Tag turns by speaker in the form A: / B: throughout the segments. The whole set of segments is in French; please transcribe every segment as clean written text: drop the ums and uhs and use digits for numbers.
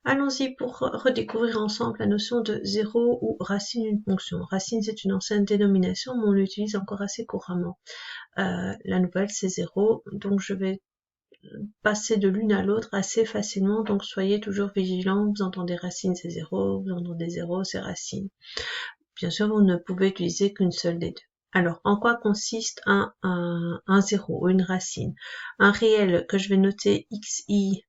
A: Allons-y pour redécouvrir ensemble la notion de zéro ou racine d'une fonction. Racine, c'est une ancienne dénomination, mais on l'utilise encore assez couramment. La nouvelle, c'est zéro, donc je vais passer de l'une à l'autre assez facilement, donc soyez toujours vigilants. Vous entendez racine, c'est zéro, vous entendez zéro, c'est racine. Bien sûr, vous ne pouvez utiliser qu'une seule des deux. Alors, en quoi consiste un zéro ou une racine? Un réel que je vais noter xi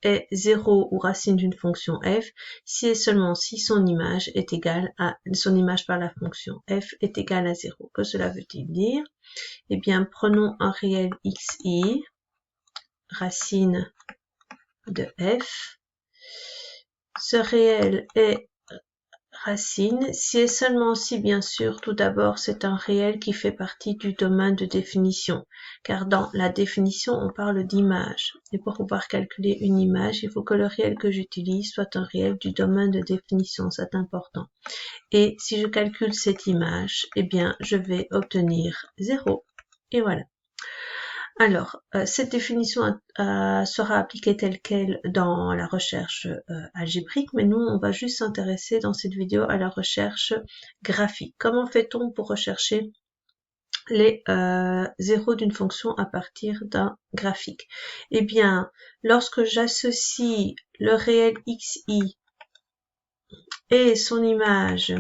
A: est 0 ou racine d'une fonction f si et seulement si son image est égale à son image par la fonction f est égale à 0. Que cela veut-il dire? Eh bien, prenons un réel xi, racine de f. Ce réel est racine si et seulement si, bien sûr, tout d'abord, c'est un réel qui fait partie du domaine de définition, car dans la définition, on parle d'image. Et pour pouvoir calculer une image, il faut que le réel que j'utilise soit un réel du domaine de définition, c'est important. Et si je calcule cette image, eh bien, je vais obtenir 0. Et voilà. Alors, cette définition sera appliquée telle quelle dans la recherche algébrique, mais nous, on va juste s'intéresser dans cette vidéo à la recherche graphique. Comment fait-on pour rechercher les zéros d'une fonction à partir d'un graphique? Eh bien, lorsque j'associe le réel xi et son image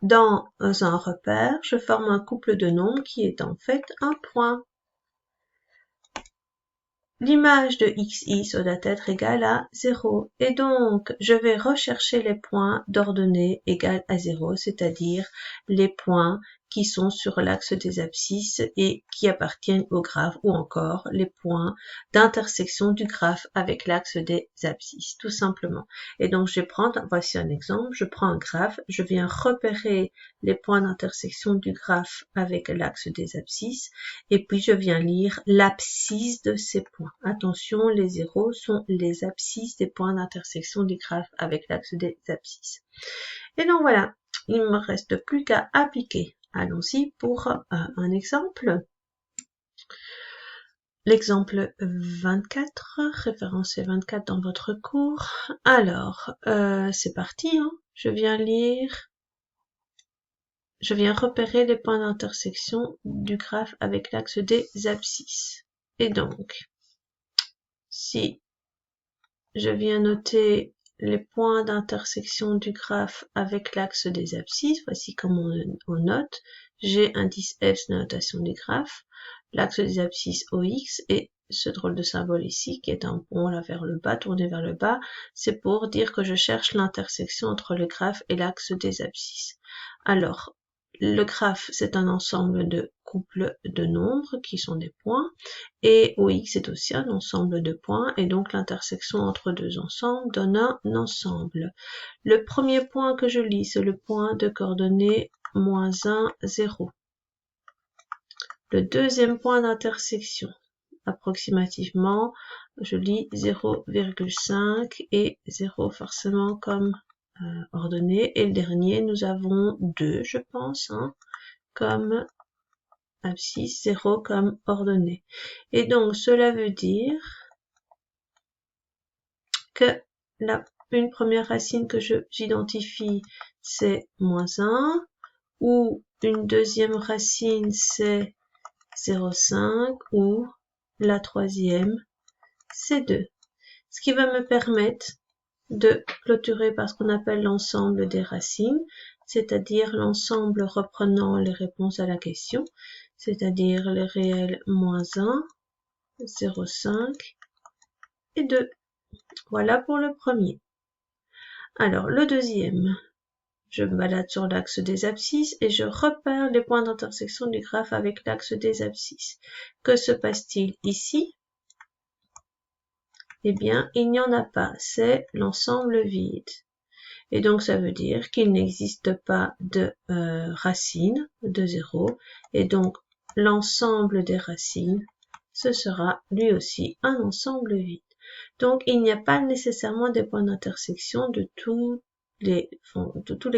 A: dans un repère, je forme un couple de nombres qui est en fait un point. L'image de xi doit être égale à 0. Et donc, je vais rechercher les points d'ordonnée égale à 0, c'est-à-dire les points qui sont sur l'axe des abscisses et qui appartiennent au graphe, ou encore les points d'intersection du graphe avec l'axe des abscisses, tout simplement. Et donc, je vais prendre, voici un exemple, je prends un graphe, je viens repérer les points d'intersection du graphe avec l'axe des abscisses, et puis je viens lire l'abscisse de ces points. Attention, les zéros sont les abscisses des points d'intersection du graphe avec l'axe des abscisses. Et donc voilà, il ne me reste plus qu'à appliquer. Allons-y pour un exemple. L'exemple 24, référencé 24 dans votre cours. Alors, c'est parti, hein. Je viens repérer les points d'intersection du graphe avec l'axe des abscisses. Et donc, si je viens noter les points d'intersection du graphe avec l'axe des abscisses, voici comme on note, j'ai indice F de notation du graphe, l'axe des abscisses OX et ce drôle de symbole ici qui est un pont là vers le bas, tourné vers le bas, c'est pour dire que je cherche l'intersection entre le graphe et l'axe des abscisses. Alors, le graphe, c'est un ensemble de couples de nombres qui sont des points, et OX est aussi un ensemble de points, et donc l'intersection entre deux ensembles donne un ensemble. Le premier point que je lis, c'est le point de coordonnées -1, 0. Le deuxième point d'intersection, approximativement, je lis 0,5 et 0 forcément comme ordonnée. Et le dernier, nous avons 2, je pense, hein, comme abscisse, 0 comme ordonnée. Et donc, cela veut dire que une première racine que j'identifie, c'est -1, ou une deuxième racine, c'est 0,5, ou la troisième, c'est 2. Ce qui va me permettre de clôturer par ce qu'on appelle l'ensemble des racines, c'est-à-dire l'ensemble reprenant les réponses à la question, c'est-à-dire les réels -1, 0,5 et 2. Voilà pour le premier. Alors, le deuxième, je me balade sur l'axe des abscisses et je repère les points d'intersection du graphe avec l'axe des abscisses. Que se passe-t-il ici? Eh bien, il n'y en a pas, c'est l'ensemble vide. Et donc, ça veut dire qu'il n'existe pas de racine de 0. Et donc, l'ensemble des racines, ce sera lui aussi un ensemble vide. Donc, il n'y a pas nécessairement des points d'intersection de tous les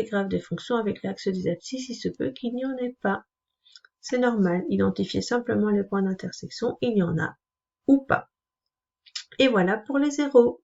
A: graphes des fonctions avec l'axe des abscisses, il se peut qu'il n'y en ait pas. C'est normal, identifiez simplement les points d'intersection, il y en a ou pas. Et voilà pour les zéros.